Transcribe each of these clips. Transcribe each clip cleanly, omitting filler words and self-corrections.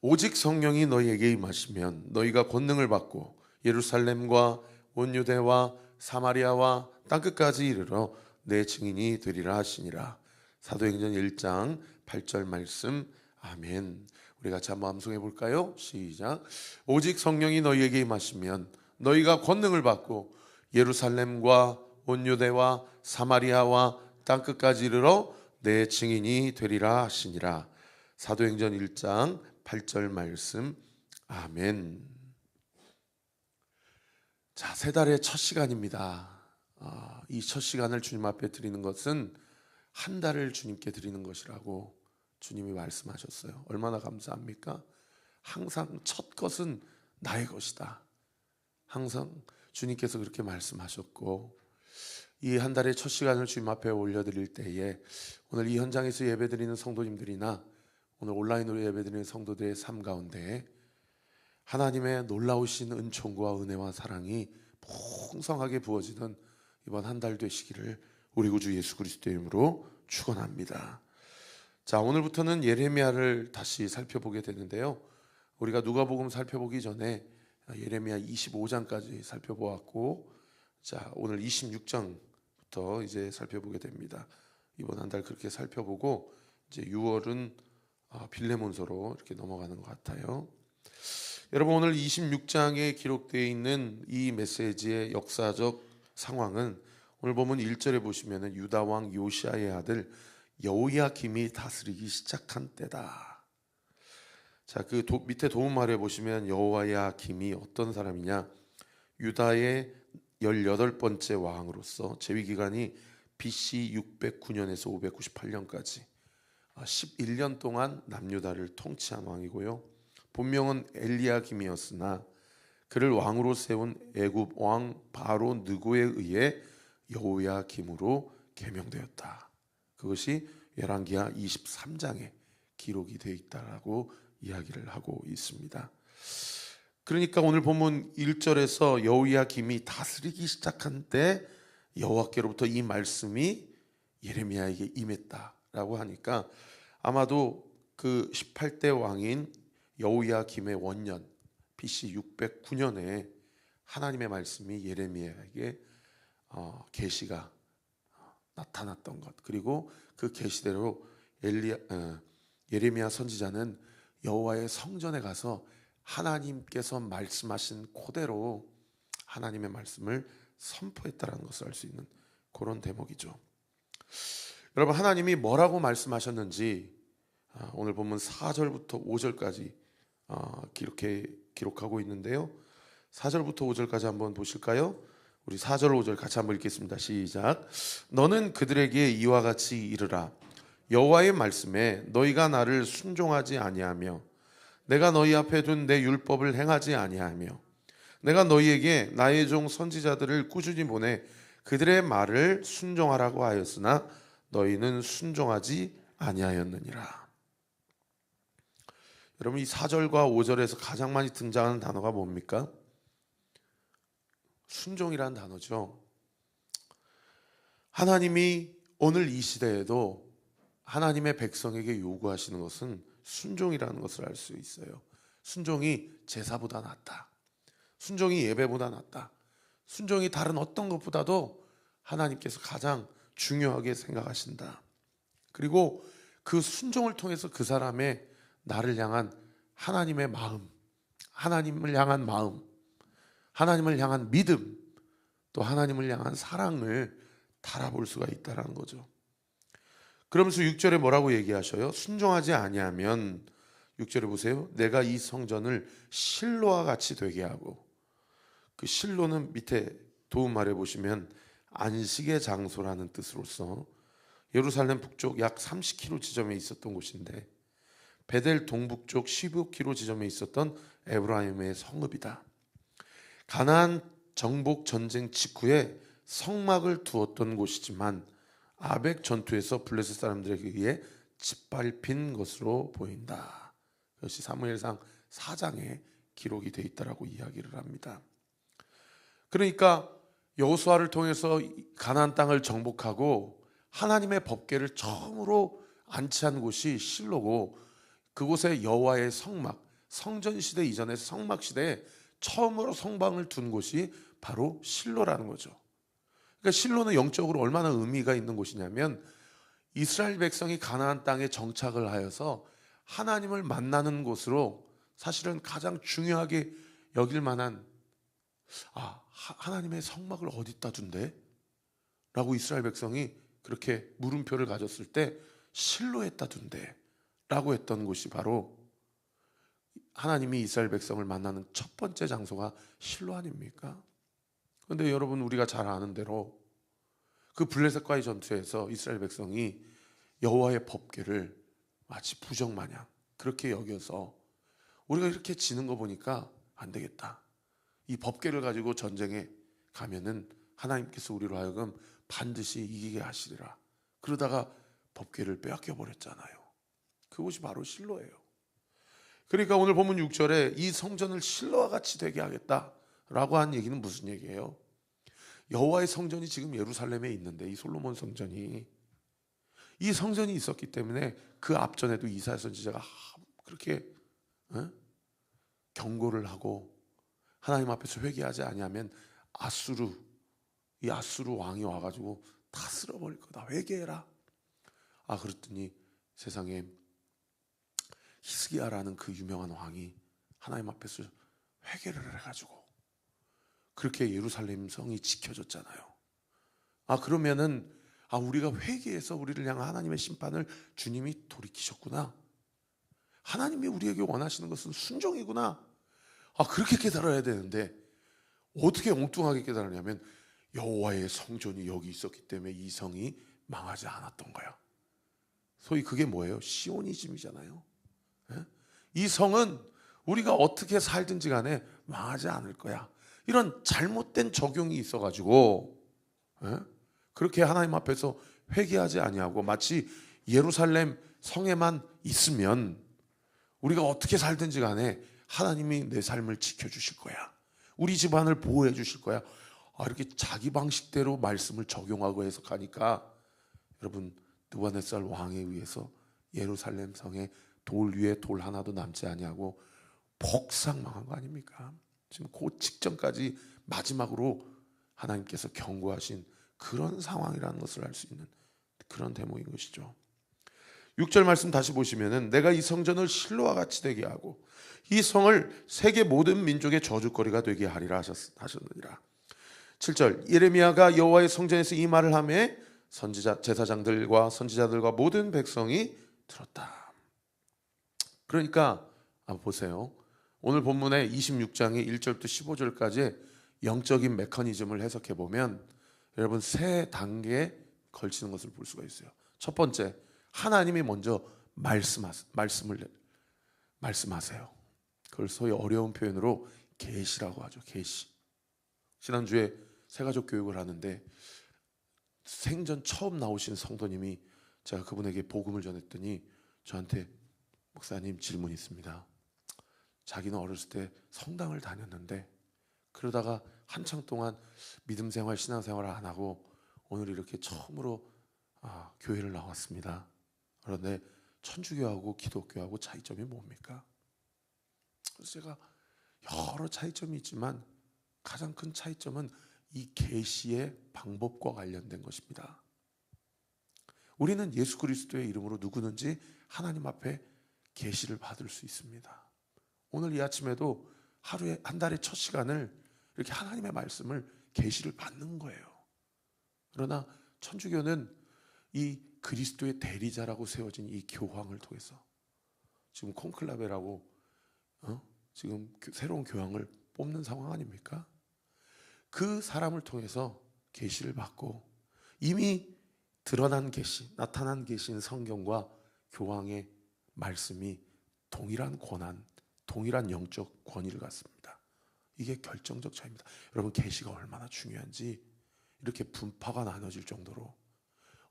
오직 성령이 너희에게 임하시면 너희가 권능을 받고 예루살렘과 온 유대와 사마리아와 땅끝까지 이르러 내 증인이 되리라 하시니라. 사도행전 1장 8절 말씀. 아멘. 우리 같이 한번 암송해 볼까요? 시작. 오직 성령이 너희에게 임하시면 너희가 권능을 받고 예루살렘과 온 유대와 사마리아와 땅끝까지 이르러 내 증인이 되리라 하시니라. 사도행전 1장 8절 말씀. 아멘. 자, 새 달의 첫 시간입니다. 이 첫 시간을 주님 앞에 드리는 것은 한 달을 주님께 드리는 것이라고 주님이 말씀하셨어요. 얼마나 감사합니까? 항상 첫 것은 나의 것이다. 항상 주님께서 그렇게 말씀하셨고, 이 한 달의 첫 시간을 주님 앞에 올려드릴 때에 오늘 이 현장에서 예배드리는 성도님들이나 오늘 온라인으로 예배드리는 성도들의 삶 가운데 하나님의 놀라우신 은총과 은혜와 사랑이 풍성하게 부어지는 이번 한 달 되시기를 우리 구주 예수 그리스도의 이름으로 축원합니다. 자, 오늘부터는 예레미야를 다시 살펴보게 되는데요. 우리가 누가복음 살펴보기 전에 예레미야 25장까지 살펴보았고, 자, 오늘 26장부터 이제 살펴보게 됩니다. 이번 한 달 그렇게 살펴보고 이제 6월은 빌레몬서로 이렇게 넘어가는 것 같아요. 여러분, 오늘 26장에 기록되어 있는 이 메시지의 역사적 상황은 오늘 보면 1절에 보시면 유다 왕 요시아의 아들 여호야김이 다스리기 시작한 때다. 자, 그 밑에 도움말에 보시면 여호야김이 어떤 사람이냐? 유다의 18번째 왕으로서 재위 기간이 BC 609년에서 598년까지 11년 동안 남유다를 통치한 왕이고요. 본명은 엘리야김이었으나 그를 왕으로 세운 애굽 왕 바로 느고에 의해 여호야김으로 개명되었다. 그것이 열왕기하 23장에 기록이 되어 있다라고 이야기를 하고 있습니다. 그러니까 오늘 본문 1절에서 여호야김이 다스리기 시작한 때 여호와께로부터 이 말씀이 예레미야에게 임했다라고 하니까 아마도 그 18대 왕인 여호야김의 원년 BC 609년에 하나님의 말씀이 예레미야에게 계시가 나타났던 것, 그리고 그 계시대로 예레미야 선지자는 여호와의 성전에 가서 하나님께서 말씀하신 그대로 하나님의 말씀을 선포했다는 것을 알 수 있는 그런 대목이죠. 여러분, 하나님이 뭐라고 말씀하셨는지 오늘 보면 4절부터 5절까지 기록하고 있는데요. 4절부터 5절까지 한번 보실까요? 우리 4절 5절 같이 한번 읽겠습니다. 시작. 너는 그들에게 이와 같이 이르라. 여호와의 말씀에 너희가 나를 순종하지 아니하며 내가 너희 앞에 둔 내 율법을 행하지 아니하며 내가 너희에게 나의 종 선지자들을 꾸준히 보내 그들의 말을 순종하라고 하였으나 너희는 순종하지 아니하였느니라. 여러분, 이 4절과 5절에서 가장 많이 등장하는 단어가 뭡니까? 순종이라는 단어죠. 하나님이 오늘 이 시대에도 하나님의 백성에게 요구하시는 것은 순종이라는 것을 알 수 있어요. 순종이 제사보다 낫다. 순종이 예배보다 낫다. 순종이 다른 어떤 것보다도 하나님께서 가장 중요하게 생각하신다. 그리고 그 순종을 통해서 그 사람의 나를 향한 하나님의 마음, 하나님을 향한 마음, 하나님을 향한 믿음, 또 하나님을 향한 사랑을 달아볼 수가 있다는 거죠. 그러면서 6절에 뭐라고 얘기하셔요? 순종하지 아니하면 6절에 보세요. 내가 이 성전을 실로와 같이 되게 하고, 그 실로는 밑에 도움말에 보시면 안식의 장소라는 뜻으로서 예루살렘 북쪽 약 30km 지점에 있었던 곳인데 베델 동북쪽 15km 지점에 있었던 에브라임의 성읍이다. 가나안 정복 전쟁 직후에 성막을 두었던 곳이지만 아벡 전투에서 블레셋 사람들에게 의해 짓밟힌 것으로 보인다. 그것이 사무엘상 4장에 기록이 되어 있다라고 이야기를 합니다. 그러니까 여호수아를 통해서 가나안 땅을 정복하고 하나님의 법궤를 처음으로 안치한 곳이 실로고, 그곳에 여호와의 성막, 성전 시대 이전에 성막 시대에 처음으로 성방을 둔 곳이 바로 실로라는 거죠. 그러니까 실로는 영적으로 얼마나 의미가 있는 곳이냐면 이스라엘 백성이 가나안 땅에 정착을 하여서 하나님을 만나는 곳으로 사실은 가장 중요하게 여길 만한 하나님의 성막을 어디다 둔대? 라고 이스라엘 백성이 그렇게 물음표를 가졌을 때 실로에다 둔대 라고 했던 곳이 바로 하나님이 이스라엘 백성을 만나는 첫 번째 장소가 실로 아닙니까? 그런데 여러분, 우리가 잘 아는 대로 그 블레셋과의 전투에서 이스라엘 백성이 여호와의 법궤를 마치 부정마냥 그렇게 여겨서 우리가 이렇게 지는 거 보니까 안 되겠다, 이 법궤를 가지고 전쟁에 가면은 하나님께서 우리로 하여금 반드시 이기게 하시리라. 그러다가 법궤를 빼앗겨 버렸잖아요. 그곳이 바로 실로예요. 그러니까 오늘 본문 6절에 이 성전을 실로와 같이 되게 하겠다라고 한 얘기는 무슨 얘기예요? 여호와의 성전이 지금 예루살렘에 있는데, 이 솔로몬 성전이, 이 성전이 있었기 때문에 그 앞전에도 이사야 선지자가 그렇게 경고를 하고 하나님 앞에서 회개하지 아니하면 이 아수르 왕이 와가지고 다 쓸어버릴 거다, 회개해라. 그랬더니 세상에 히스기야라는 그 유명한 왕이 하나님 앞에서 회개를 해가지고 그렇게 예루살렘 성이 지켜졌잖아요. 그러면은 우리가 회개해서 우리를 향한 하나님의 심판을 주님이 돌이키셨구나, 하나님이 우리에게 원하시는 것은 순종이구나, 그렇게 깨달아야 되는데 어떻게 엉뚱하게 깨달았냐면 여호와의 성전이 여기 있었기 때문에 이 성이 망하지 않았던 거야. 소위 그게 뭐예요? 시오니즘이잖아요. 이 성은 우리가 어떻게 살든지 간에 망하지 않을 거야, 이런 잘못된 적용이 있어가지고 그렇게 하나님 앞에서 회개하지 아니하고 마치 예루살렘 성에만 있으면 우리가 어떻게 살든지 간에 하나님이 내 삶을 지켜주실 거야, 우리 집안을 보호해 주실 거야, 이렇게 자기 방식대로 말씀을 적용하고 해석하니까 여러분, 느부갓네살 왕에 의해서 예루살렘 성에 돌 위에 돌 하나도 남지 아니하고 폭삭망한 거 아닙니까? 지금 그 직전까지 마지막으로 하나님께서 경고하신 그런 상황이라는 것을 알 수 있는 그런 대목인 것이죠. 6절 말씀 다시 보시면은 내가 이 성전을 실로와 같이 되게 하고 이 성을 세계 모든 민족의 저주거리가 되게 하리라 하셨느니라. 7절 예레미야가 여호와의 성전에서 이 말을 하매 제사장들과 선지자들과 모든 백성이 들었다. 그러니까 보세요. 오늘 본문의 26장의 1절부터 15절까지 영적인 메커니즘을 해석해 보면 여러분 세 단계에 걸치는 것을 볼 수가 있어요. 첫 번째, 하나님이 먼저 말씀하세요. 그걸 소위 어려운 표현으로 계시라고 하죠. 계시. 지난주에 새가족 교육을 하는데 생전 처음 나오신 성도님이, 제가 그분에게 복음을 전했더니 저한테 목사님 질문이 있습니다. 자기는 어렸을 때 성당을 다녔는데 그러다가 한창 동안 믿음 생활, 신앙 생활을 안 하고 오늘 이렇게 처음으로 교회를 나왔습니다. 그런데 천주교하고 기독교하고 차이점이 뭡니까? 그래서 제가 여러 차이점이 있지만 가장 큰 차이점은 이 계시의 방법과 관련된 것입니다. 우리는 예수 그리스도의 이름으로 누구든지 하나님 앞에 계시를 받을 수 있습니다. 오늘 이 아침에도 하루에 한 달에 첫 시간을 이렇게 하나님의 말씀을 계시를 받는 거예요. 그러나 천주교는 이 그리스도의 대리자라고 세워진 이 교황을 통해서 지금 콘클라베라고 지금 새로운 교황을 뽑는 상황 아닙니까? 그 사람을 통해서 계시를 받고 이미 드러난 계시, 나타난 계시인 성경과 교황의 말씀이 동일한 권한, 동일한 영적 권위를 갖습니다. 이게 결정적 차이입니다. 여러분, 계시가 얼마나 중요한지 이렇게 분파가 나눠질 정도로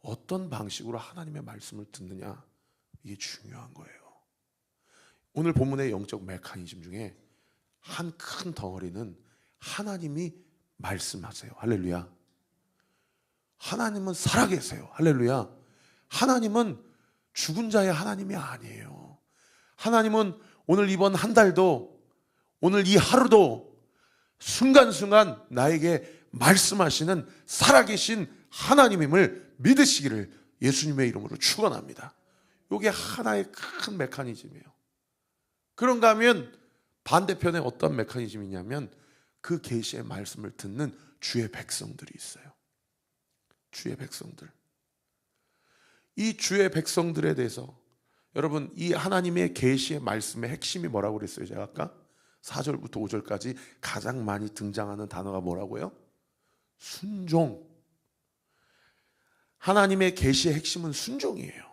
어떤 방식으로 하나님의 말씀을 듣느냐, 이게 중요한 거예요. 오늘 본문의 영적 메커니즘 중에 한 큰 덩어리는 하나님이 말씀하세요. 할렐루야. 하나님은 살아계세요. 할렐루야. 하나님은 죽은 자의 하나님이 아니에요. 하나님은 오늘 이번 한 달도, 오늘 이 하루도 순간순간 나에게 말씀하시는 살아계신 하나님임을 믿으시기를 예수님의 이름으로 축원합니다. 이게 하나의 큰 메커니즘이에요. 그런가 하면 반대편에 어떤 메커니즘이 있냐면 그 계시의 말씀을 듣는 주의 백성들이 있어요. 주의 백성들. 이 주의 백성들에 대해서 여러분, 이 하나님의 계시의 말씀의 핵심이 뭐라고 그랬어요? 제가 아까 4절부터 5절까지 가장 많이 등장하는 단어가 뭐라고요? 순종. 하나님의 계시의 핵심은 순종이에요.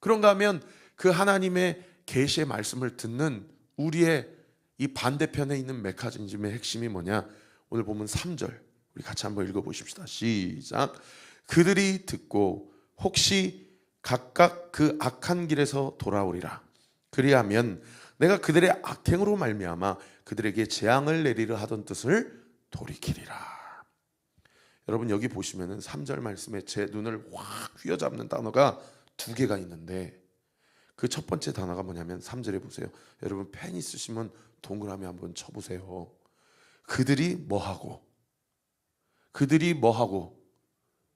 그런가 하면 그 하나님의 계시의 말씀을 듣는 우리의 이 반대편에 있는 메커니즘의 핵심이 뭐냐? 오늘 보면 3절 우리 같이 한번 읽어보십시다. 시작. 그들이 듣고 혹시 각각 그 악한 길에서 돌아오리라. 그리하면 내가 그들의 악행으로 말미암아 그들에게 재앙을 내리려 하던 뜻을 돌이키리라. 여러분, 여기 보시면은 3절 말씀에 제 눈을 확 휘어잡는 단어가 두 개가 있는데, 그 첫 번째 단어가 뭐냐면 3절에 보세요. 여러분, 펜 있으시면 동그라미 한번 쳐보세요. 그들이 뭐하고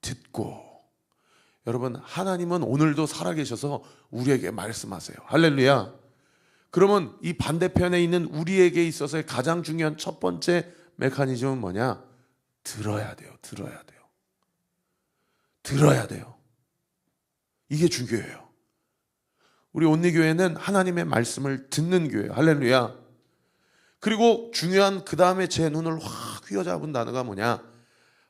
듣고. 여러분, 하나님은 오늘도 살아계셔서 우리에게 말씀하세요. 할렐루야. 그러면 이 반대편에 있는 우리에게 있어서의 가장 중요한 첫 번째 메커니즘은 뭐냐? 들어야 돼요. 이게 중요해요. 우리 온리교회는 하나님의 말씀을 듣는 교회예요. 할렐루야. 그리고 중요한 그 다음에 제 눈을 확 휘어잡은 단어가 뭐냐?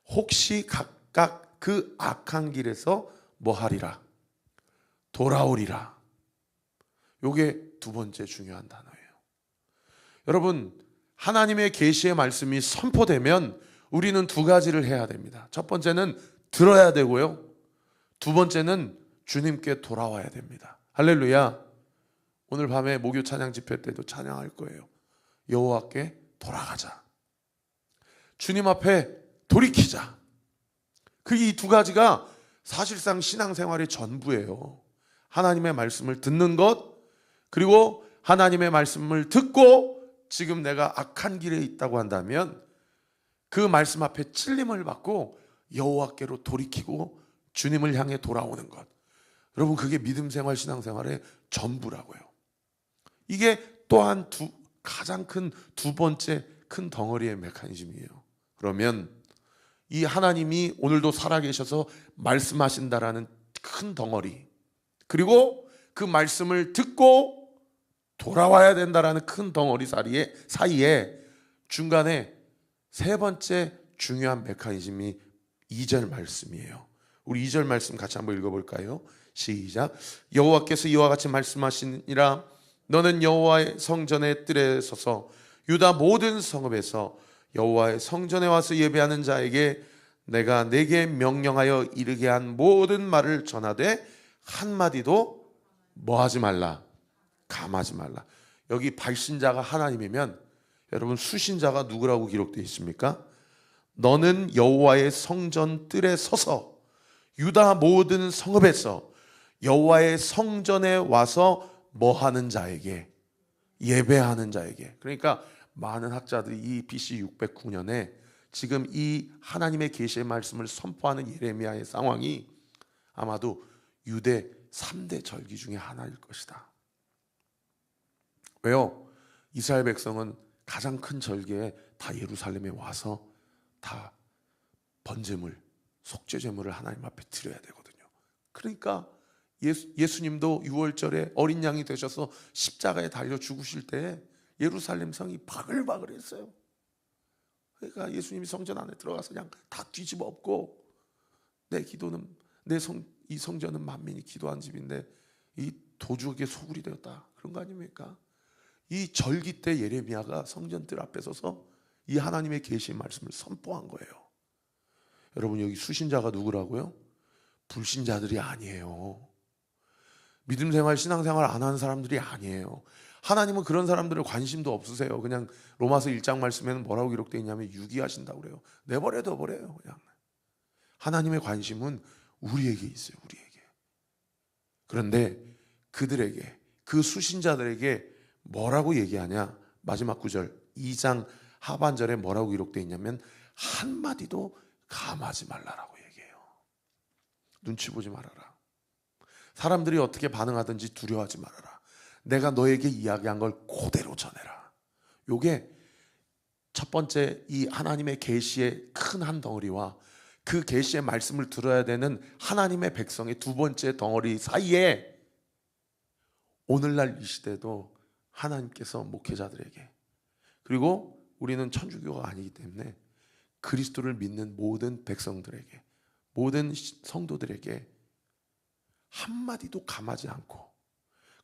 혹시 각각 그 악한 길에서 뭐하리라? 돌아오리라. 요게 두 번째 중요한 단어예요. 여러분, 하나님의 계시의 말씀이 선포되면 우리는 두 가지를 해야 됩니다. 첫 번째는 들어야 되고요. 두 번째는 주님께 돌아와야 됩니다. 할렐루야. 오늘 밤에 목요 찬양 집회 때도 찬양할 거예요. 여호와께 돌아가자. 주님 앞에 돌이키자. 그 이 두 가지가 사실상 신앙생활의 전부예요. 하나님의 말씀을 듣는 것, 그리고 하나님의 말씀을 듣고 지금 내가 악한 길에 있다고 한다면 그 말씀 앞에 찔림을 받고 여호와께로 돌이키고 주님을 향해 돌아오는 것. 여러분, 그게 믿음생활, 신앙생활의 전부라고요. 이게 또한 가장 큰 두 번째 큰 덩어리의 메커니즘이에요. 그러면 이 하나님이 오늘도 살아계셔서 말씀하신다라는 큰 덩어리, 그리고 그 말씀을 듣고 돌아와야 된다라는 큰 덩어리 사이에 중간에 세 번째 중요한 메커니즘이 2절 말씀이에요. 우리 2절 말씀 같이 한번 읽어볼까요? 시작. 여호와께서 이와 같이 말씀하시니라. 너는 여호와의 성전의 뜰에 서서 유다 모든 성읍에서 여호와의 성전에 와서 예배하는 자에게 내가 내게 명령하여 이르게 한 모든 말을 전하되 한마디도 뭐하지 말라? 감하지 말라. 여기 발신자가 하나님이면 여러분, 수신자가 누구라고 기록되어 있습니까? 너는 여호와의 성전 뜰에 서서 유다 모든 성읍에서 여호와의 성전에 와서 뭐하는 자에게? 예배하는 자에게. 그러니까 많은 학자들이 이 BC 609년에 지금 이 하나님의 계시의 말씀을 선포하는 예레미야의 상황이 아마도 유대 3대 절기 중에 하나일 것이다. 왜요? 이스라엘 백성은 가장 큰 절기에 다 예루살렘에 와서 다 번제물, 속죄제물을 하나님 앞에 드려야 되거든요. 그러니까 예수님도 6월절에 어린 양이 되셔서 십자가에 달려 죽으실 때 예루살렘 성이 바글바글했어요. 그러니까 예수님이 성전 안에 들어가서 그냥 다 뒤집어 엎고, 내 기도는 이 성전은 만민이 기도한 집인데 이 도주에게 소굴이 되었다, 그런 거 아닙니까? 이 절기 때 예레미야가 성전뜰 앞에 서서 이 하나님의 계시의 말씀을 선포한 거예요. 여러분, 여기 수신자가 누구라고요? 불신자들이 아니에요. 믿음생활, 신앙생활 안 하는 사람들이 아니에요. 하나님은 그런 사람들을 관심도 없으세요. 그냥 로마서 1장 말씀에는 뭐라고 기록되어 있냐면 유기하신다고 그래요. 내버려둬 버려요. 그냥. 하나님의 관심은 우리에게 있어요. 우리에게. 그런데 그들에게 그 수신자들에게 뭐라고 얘기하냐? 마지막 구절 2장 하반절에 뭐라고 기록되어 있냐면 한마디도 감하지 말라라고 얘기해요. 눈치 보지 말아라. 사람들이 어떻게 반응하든지 두려워하지 말아라. 내가 너에게 이야기한 걸 그대로 전해라. 요게 첫 번째 이 하나님의 계시의 큰 한 덩어리와 그 계시의 말씀을 들어야 되는 하나님의 백성의 두 번째 덩어리 사이에 오늘날 이 시대도 하나님께서 목회자들에게, 그리고 우리는 천주교가 아니기 때문에 그리스도를 믿는 모든 백성들에게, 모든 성도들에게 한마디도 감하지 않고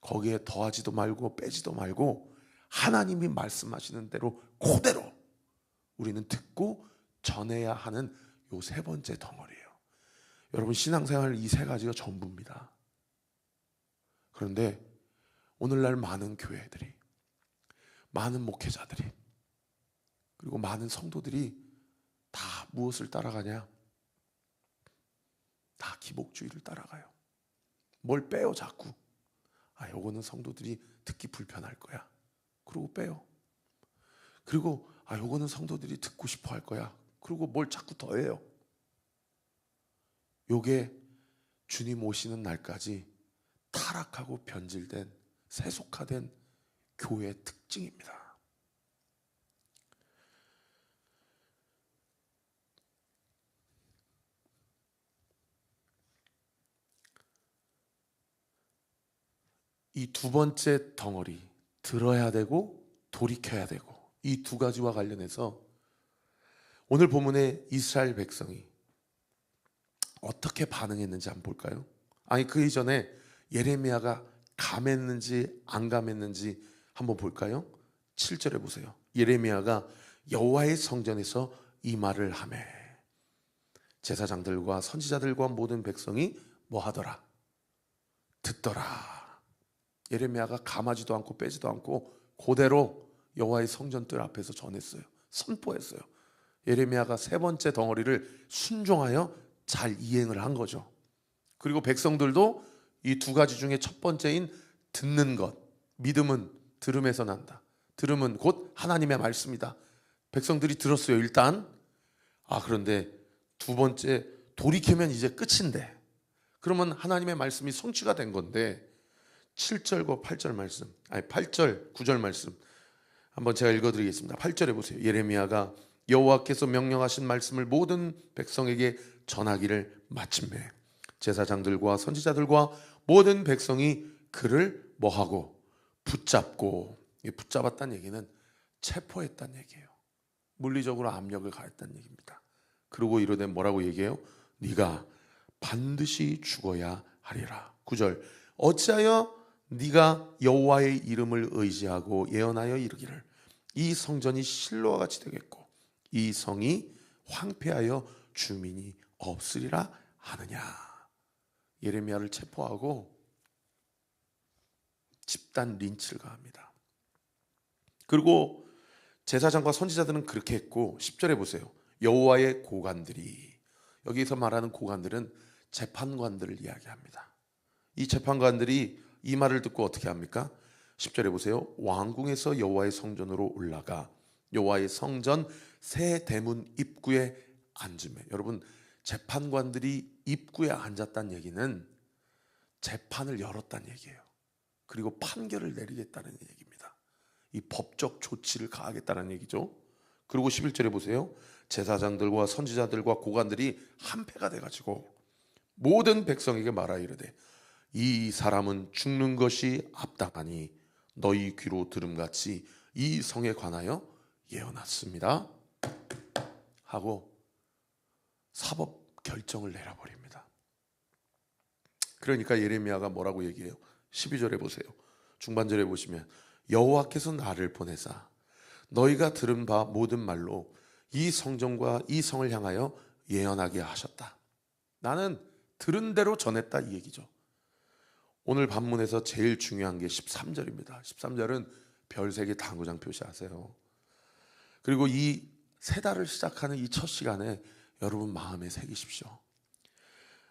거기에 더하지도 말고 빼지도 말고 하나님이 말씀하시는 대로 그대로 우리는 듣고 전해야 하는 요 세 번째 덩어리예요. 여러분, 신앙생활 이 세 가지가 전부입니다. 그런데 오늘날 많은 교회들이, 많은 목회자들이, 그리고 많은 성도들이 다 무엇을 따라가냐? 다 기복주의를 따라가요. 뭘 빼요 자꾸. 요거는 성도들이 듣기 불편할 거야. 그러고 빼요. 그리고 요거는 성도들이 듣고 싶어 할 거야. 그리고 뭘 자꾸 더해요. 요게 주님 오시는 날까지 타락하고 변질된, 세속화된 교회의 특징입니다. 이 두 번째 덩어리, 들어야 되고 돌이켜야 되고, 이 두 가지와 관련해서 오늘 본문의 이스라엘 백성이 어떻게 반응했는지 한번 볼까요? 그 이전에 예레미야가 감했는지 안 감했는지 한번 볼까요? 7절에 보세요. 예레미야가 여호와의 성전에서 이 말을 하매 제사장들과 선지자들과 모든 백성이 뭐 하더라? 듣더라. 예레미야가 감하지도 않고 빼지도 않고 그대로 여호와의 성전뜰 앞에서 전했어요. 선포했어요. 예레미야가 세 번째 덩어리를 순종하여 잘 이행을 한 거죠. 그리고 백성들도 이 두 가지 중에 첫 번째인 듣는 것, 믿음은 들음에서 난다. 들음은 곧 하나님의 말씀이다. 백성들이 들었어요 일단. 그런데 두 번째, 돌이키면 이제 끝인데, 그러면 하나님의 말씀이 성취가 된 건데 7절과 8절 말씀, 8절 9절 말씀 한번 제가 읽어드리겠습니다. 8절에 보세요. 예레미야가 여호와께서 명령하신 말씀을 모든 백성에게 전하기를 마침매 제사장들과 선지자들과 모든 백성이 그를 뭐하고 붙잡고, 붙잡았다는 얘기는 체포했다는 얘기예요. 물리적으로 압력을 가했다는 얘기입니다. 그리고 이르되 뭐라고 얘기해요? 네가 반드시 죽어야 하리라. 9절 어찌하여 네가 여호와의 이름을 의지하고 예언하여 이르기를 이 성전이 실로와 같이 되겠고 이 성이 황폐하여 주민이 없으리라 하느냐. 예레미야를 체포하고 집단 린치를 가합니다. 그리고 제사장과 선지자들은 그렇게 했고 10절에 보세요. 여호와의 고관들이, 여기서 말하는 고관들은 재판관들을 이야기합니다. 이 재판관들이 이 말을 듣고 어떻게 합니까? 10절에 보세요. 왕궁에서 여호와의 성전으로 올라가 여호와의 성전 새 대문 입구에 앉으며, 여러분 재판관들이 입구에 앉았다는 얘기는 재판을 열었다는 얘기예요. 그리고 판결을 내리겠다는 얘기입니다. 이 법적 조치를 가하겠다는 얘기죠. 그리고 11절에 보세요. 제사장들과 선지자들과 고관들이 한패가 돼가지고 모든 백성에게 말하 이르되 이 사람은 죽는 것이 합당하니 너희 귀로 들음같이 이 성에 관하여 예언했습니다 하고 사법 결정을 내려버립니다. 그러니까 예레미야가 뭐라고 얘기해요? 12절에 보세요. 중반절에 보시면 여호와께서 나를 보내사 너희가 들은 바 모든 말로 이 성전과 이 성을 향하여 예언하게 하셨다. 나는 들은 대로 전했다 이 얘기죠. 오늘 본문에서 제일 중요한 게 13절입니다. 13절은 별세개 당구장 표시하세요. 그리고 이 세 달을 시작하는 이 첫 시간에 여러분 마음에 새기십시오.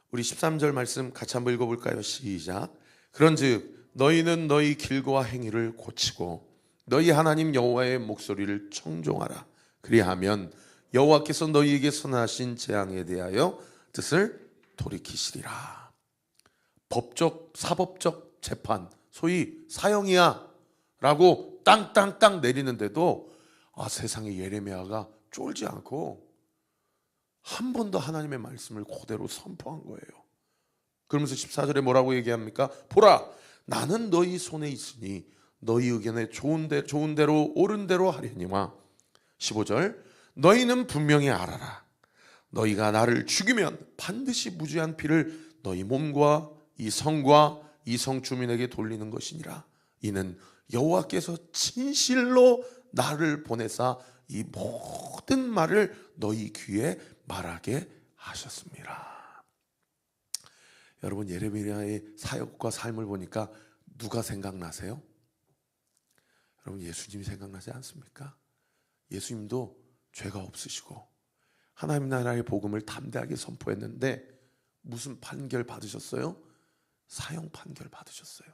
우리 13절 말씀 같이 한번 읽어볼까요? 시작. 그런즉 너희는 너희 길과 행위를 고치고 너희 하나님 여호와의 목소리를 청종하라. 그리하면 여호와께서 너희에게 선하신 재앙에 대하여 뜻을 돌이키시리라. 법적 사법적 재판, 소위 사형이야 라고 땅땅땅 내리는데도 세상에 예레미야가 쫄지 않고 한 번 더 하나님의 말씀을 그대로 선포한 거예요. 그러면서 14절에 뭐라고 얘기합니까? 보라, 나는 너희 손에 있으니 너희 의견에 좋은 대로 옳은 대로 하려니와. 15절, 너희는 분명히 알아라. 너희가 나를 죽이면 반드시 무죄한 피를 너희 몸과 이 성과 이 성 주민에게 돌리는 것이니라. 이는 여호와께서 진실로 나를 보내사 이 모든 말을 너희 귀에 말하게 하셨습니다. 여러분, 예레미야의 사역과 삶을 보니까 누가 생각나세요? 여러분, 예수님이 생각나지 않습니까? 예수님도 죄가 없으시고 하나님 나라의 복음을 담대하게 선포했는데 무슨 판결 받으셨어요? 사형 판결 받으셨어요.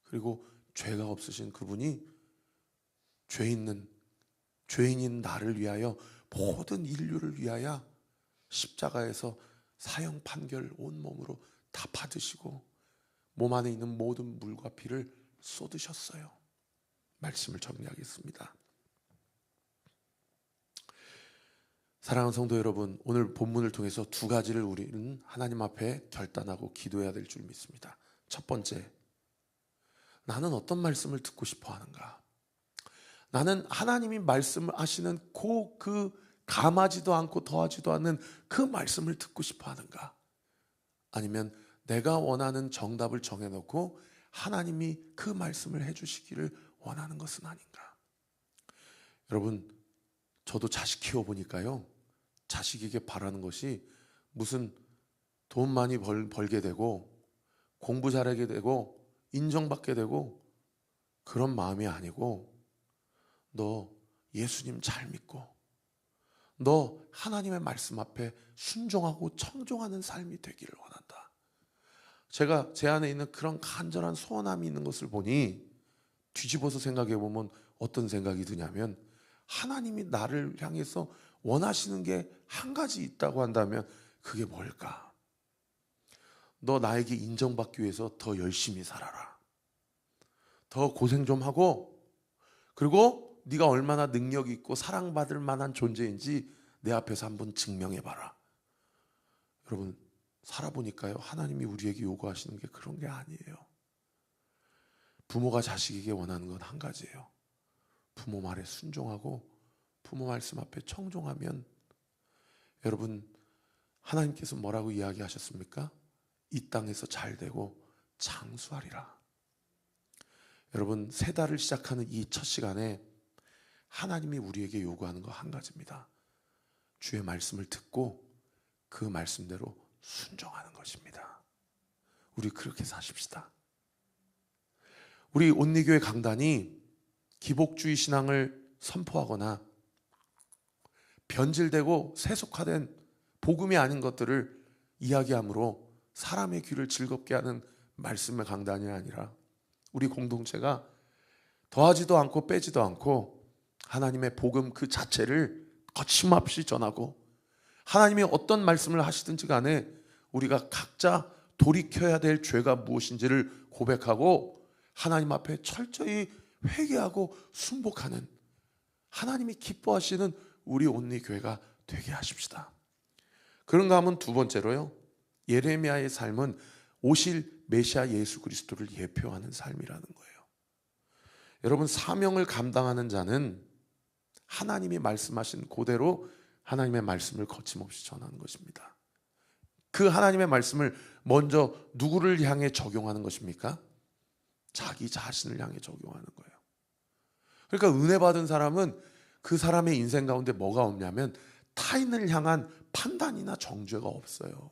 그리고 죄가 없으신 그분이 죄인인 나를 위하여, 모든 인류를 위하여 십자가에서 사형 판결 온몸으로 다 받으시고 몸 안에 있는 모든 물과 피를 쏟으셨어요. 말씀을 정리하겠습니다. 사랑하는 성도 여러분, 오늘 본문을 통해서 두 가지를 우리는 하나님 앞에 결단하고 기도해야 될 줄 믿습니다. 첫 번째, 나는 어떤 말씀을 듣고 싶어 하는가? 나는 하나님이 말씀하시는 그 감하지도 않고 더하지도 않는 그 말씀을 듣고 싶어 하는가? 아니면 내가 원하는 정답을 정해놓고 하나님이 그 말씀을 해주시기를 원하는 것은 아닌가? 여러분, 저도 자식 키워보니까요, 자식에게 바라는 것이 무슨 돈 많이 벌게 되고 공부 잘하게 되고 인정받게 되고 그런 마음이 아니고, 너 예수님 잘 믿고 너 하나님의 말씀 앞에 순종하고 청종하는 삶이 되기를 원한다. 제가 제 안에 있는 그런 간절한 소원함이 있는 것을 보니 뒤집어서 생각해 보면 어떤 생각이 드냐면, 하나님이 나를 향해서 원하시는 게 한 가지 있다고 한다면 그게 뭘까? 너 나에게 인정받기 위해서 더 열심히 살아라. 더 고생 좀 하고, 그리고 네가 얼마나 능력 있고 사랑받을 만한 존재인지 내 앞에서 한번 증명해봐라. 여러분, 살아보니까요, 하나님이 우리에게 요구하시는 게 그런 게 아니에요. 부모가 자식에게 원하는 건 한 가지예요. 부모 말에 순종하고 부모 말씀 앞에 청종하면, 여러분, 하나님께서 뭐라고 이야기하셨습니까? 이 땅에서 잘 되고 장수하리라. 여러분, 새 달을 시작하는 이 첫 시간에 하나님이 우리에게 요구하는 거 한 가지입니다. 주의 말씀을 듣고 그 말씀대로 순종하는 것입니다. 우리 그렇게 사십시다. 우리 온리교회 강단이 기복주의 신앙을 선포하거나 변질되고 세속화된 복음이 아닌 것들을 이야기함으로 사람의 귀를 즐겁게 하는 말씀의 강단이 아니라, 우리 공동체가 더하지도 않고 빼지도 않고 하나님의 복음 그 자체를 거침없이 전하고, 하나님이 어떤 말씀을 하시든지 간에 우리가 각자 돌이켜야 될 죄가 무엇인지를 고백하고 하나님 앞에 철저히 회개하고 순복하는, 하나님이 기뻐하시는 우리 온리 교회가 되게 하십시다. 그런가 하면 두 번째로요, 예레미야의 삶은 오실 메시아 예수 그리스도를 예표하는 삶이라는 거예요. 여러분, 사명을 감당하는 자는 하나님이 말씀하신 그대로 하나님의 말씀을 거침없이 전하는 것입니다. 그 하나님의 말씀을 먼저 누구를 향해 적용하는 것입니까? 자기 자신을 향해 적용하는 거예요. 그러니까 은혜 받은 사람은 그 사람의 인생 가운데 뭐가 없냐면 타인을 향한 판단이나 정죄가 없어요.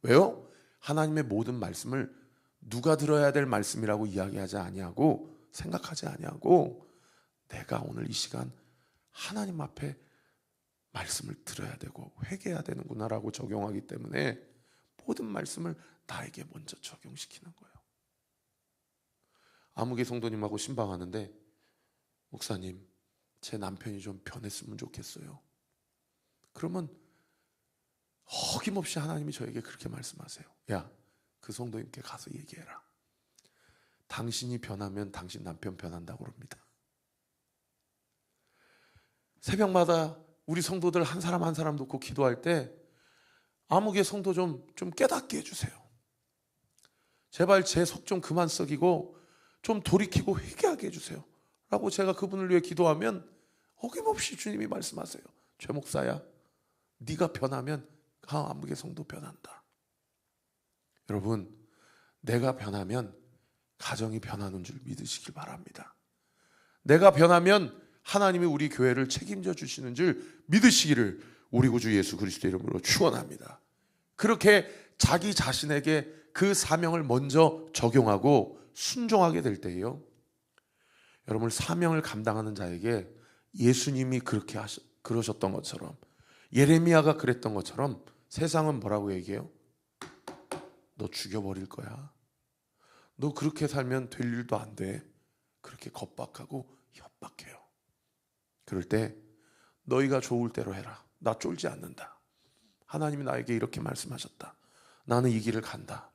왜요? 하나님의 모든 말씀을 누가 들어야 될 말씀이라고 이야기하지 아니하고 생각하지 아니하고, 내가 오늘 이 시간 하나님 앞에 말씀을 들어야 되고 회개해야 되는구나라고 적용하기 때문에 모든 말씀을 나에게 먼저 적용시키는 거예요. 아무개 성도님하고 신방하는데, 목사님, 제 남편이 좀 변했으면 좋겠어요. 그러면 어김없이 하나님이 저에게 그렇게 말씀하세요. 야, 그 성도님께 가서 얘기해라. 당신이 변하면 당신 남편 변한다고 그럽니다. 새벽마다 우리 성도들 한 사람 한 사람 놓고 기도할 때 아무개 성도 좀 깨닫게 해주세요. 제발 제 속 좀 그만 썩이고 좀 돌이키고 회개하게 해주세요 라고 제가 그분을 위해 기도하면 어김없이 주님이 말씀하세요. 최 목사야, 네가 변하면 아무개 성도 변한다. 여러분, 내가 변하면 가정이 변하는 줄 믿으시길 바랍니다. 내가 변하면 하나님이 우리 교회를 책임져 주시는 줄 믿으시기를 우리 구주 예수 그리스도 이름으로 축원합니다. 그렇게 자기 자신에게 그 사명을 먼저 적용하고 순종하게 될 때예요, 여러분, 사명을 감당하는 자에게 예수님이 그러셨던 것처럼, 예레미야가 그랬던 것처럼 세상은 뭐라고 얘기해요? 너 죽여버릴 거야. 너 그렇게 살면 될 일도 안 돼. 그렇게 겁박하고 협박해요. 그럴 때 너희가 좋을 대로 해라. 나 쫄지 않는다. 하나님이 나에게 이렇게 말씀하셨다. 나는 이 길을 간다.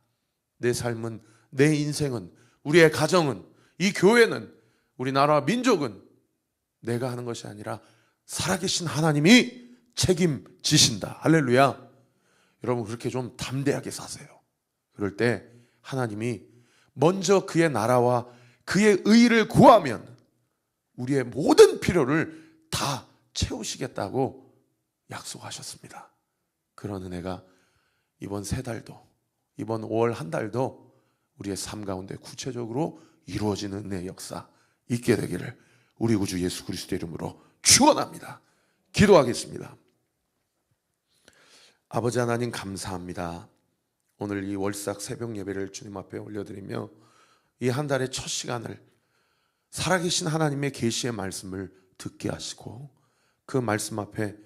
내 삶은, 내 인생은, 우리의 가정은, 이 교회는, 우리나라 민족은 내가 하는 것이 아니라 살아계신 하나님이 책임지신다. 할렐루야. 여러분, 그렇게 좀 담대하게 사세요. 그럴 때 하나님이 먼저 그의 나라와 그의 의를 구하면 우리의 모든 필요를 다 채우시겠다고 약속하셨습니다. 그런 은혜가 이번 3달도, 이번 5월 한 달도 우리의 삶 가운데 구체적으로 이루어지는 은혜의 역사 있게 되기를 우리 구주 예수 그리스도 이름으로 축원합니다. 기도하겠습니다. 아버지 하나님, 감사합니다. 오늘 이 월삭 새벽 예배를 주님 앞에 올려드리며 이 한 달의 첫 시간을 살아계신 하나님의 계시의 말씀을 듣게 하시고 그 말씀 앞에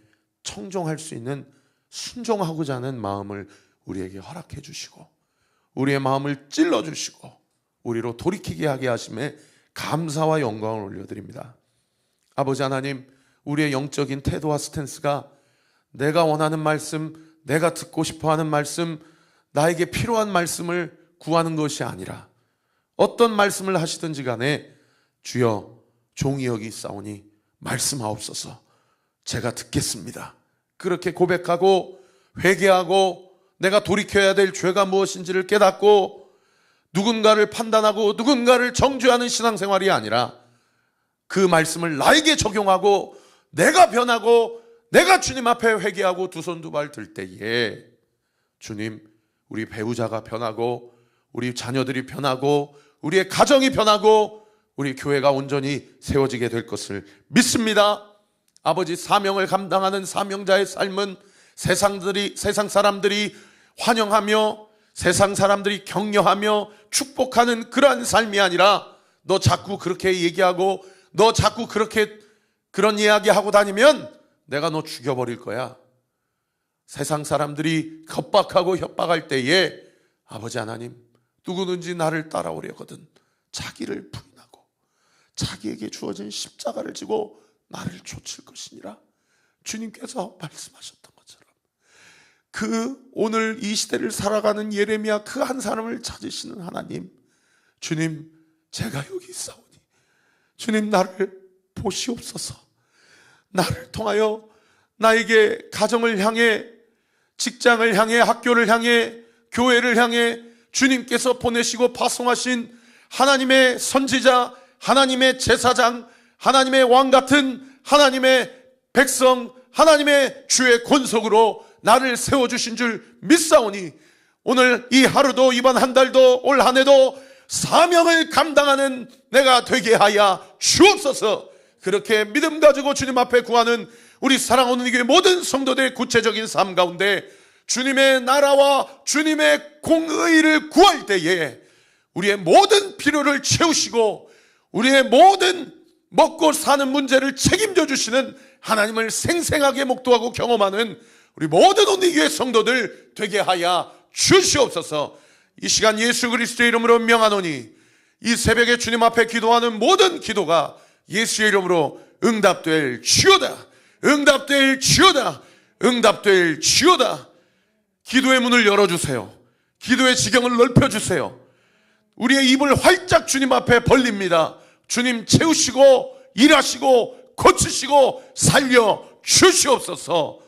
청종할 수 있는, 순종하고자 하는 마음을 우리에게 허락해 주시고 우리의 마음을 찔러 주시고 우리로 돌이키게 하게 하심에 감사와 영광을 올려드립니다. 아버지 하나님, 우리의 영적인 태도와 스탠스가 내가 원하는 말씀, 내가 듣고 싶어하는 말씀, 나에게 필요한 말씀을 구하는 것이 아니라 어떤 말씀을 하시든지 간에 주여, 종이 여기 있사오니 말씀하옵소서. 제가 듣겠습니다. 그렇게 고백하고 회개하고 내가 돌이켜야 될 죄가 무엇인지를 깨닫고 누군가를 판단하고 누군가를 정죄하는 신앙생활이 아니라 그 말씀을 나에게 적용하고 내가 변하고 내가 주님 앞에 회개하고 두 손 두 발 들 때에 주님, 우리 배우자가 변하고 우리 자녀들이 변하고 우리의 가정이 변하고 우리 교회가 온전히 세워지게 될 것을 믿습니다. 아버지, 사명을 감당하는 사명자의 삶은 세상 사람들이 환영하며 세상 사람들이 격려하며 축복하는 그러한 삶이 아니라 너 자꾸 그렇게 얘기하고 너 자꾸 그런 이야기하고 다니면 내가 너 죽여버릴 거야. 세상 사람들이 겁박하고 협박할 때에 아버지 하나님, 누구든지 나를 따라오려거든 자기를 부인하고 자기에게 주어진 십자가를 지고 나를 좇을 것이니라. 주님께서 말씀하셨던 것처럼 오늘 이 시대를 살아가는 예레미야 그 한 사람을 찾으시는 하나님, 주님, 제가 여기 있사오니 주님, 나를 보시옵소서. 나를 통하여 나에게 가정을 향해, 직장을 향해, 학교를 향해, 교회를 향해 주님께서 보내시고 파송하신 하나님의 선지자, 하나님의 제사장, 하나님의 왕 같은 하나님의 백성, 하나님의 주의 권속으로 나를 세워주신 줄 믿사오니 오늘 이 하루도, 이번 한 달도, 올 한 해도 사명을 감당하는 내가 되게 하여 주옵소서. 그렇게 믿음 가지고 주님 앞에 구하는 우리 사랑하는 교회 모든 성도들의 구체적인 삶 가운데 주님의 나라와 주님의 공의를 구할 때에 우리의 모든 필요를 채우시고 우리의 모든 먹고 사는 문제를 책임져 주시는 하나님을 생생하게 목도하고 경험하는 우리 모든 온리교회 성도들 되게 하여 주시옵소서. 이 시간 예수 그리스도의 이름으로 명하노니 이 새벽에 주님 앞에 기도하는 모든 기도가 예수의 이름으로 응답될 주여다. 응답될 주여다. 응답될 주여다. 기도의 문을 열어주세요. 기도의 지경을 넓혀주세요. 우리의 입을 활짝 주님 앞에 벌립니다. 주님 채우시고 일하시고 고치시고 살려 주시옵소서.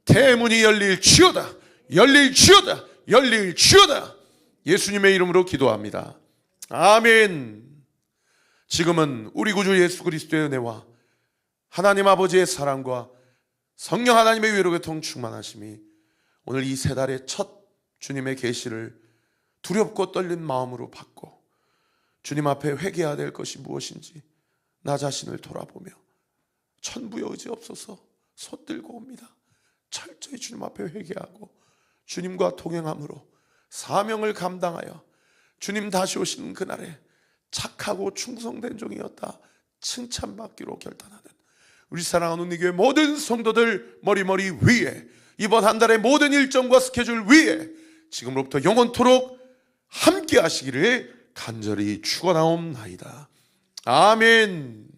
대문이 열릴 주여다. 열릴 주여다. 열릴 주여다. 예수님의 이름으로 기도합니다. 아멘. 지금은 우리 구주 예수 그리스도의 은혜와 하나님 아버지의 사랑과 성령 하나님의 위로교통 충만하심이 오늘 이 세 달의 첫 주님의 계시를 두렵고 떨린 마음으로 받고 주님 앞에 회개해야 될 것이 무엇인지 나 자신을 돌아보며 천부의 의지 없어서 손들고 옵니다. 철저히 주님 앞에 회개하고 주님과 동행함으로 사명을 감당하여 주님 다시 오시는 그날에 착하고 충성된 종이었다 칭찬받기로 결단하는 우리 사랑하는 운리교회 모든 성도들 머리머리 위에 이번 한 달의 모든 일정과 스케줄 위에 지금으로부터 영원토록 함께 하시기를 간절히 축원하옵나이다. 아멘.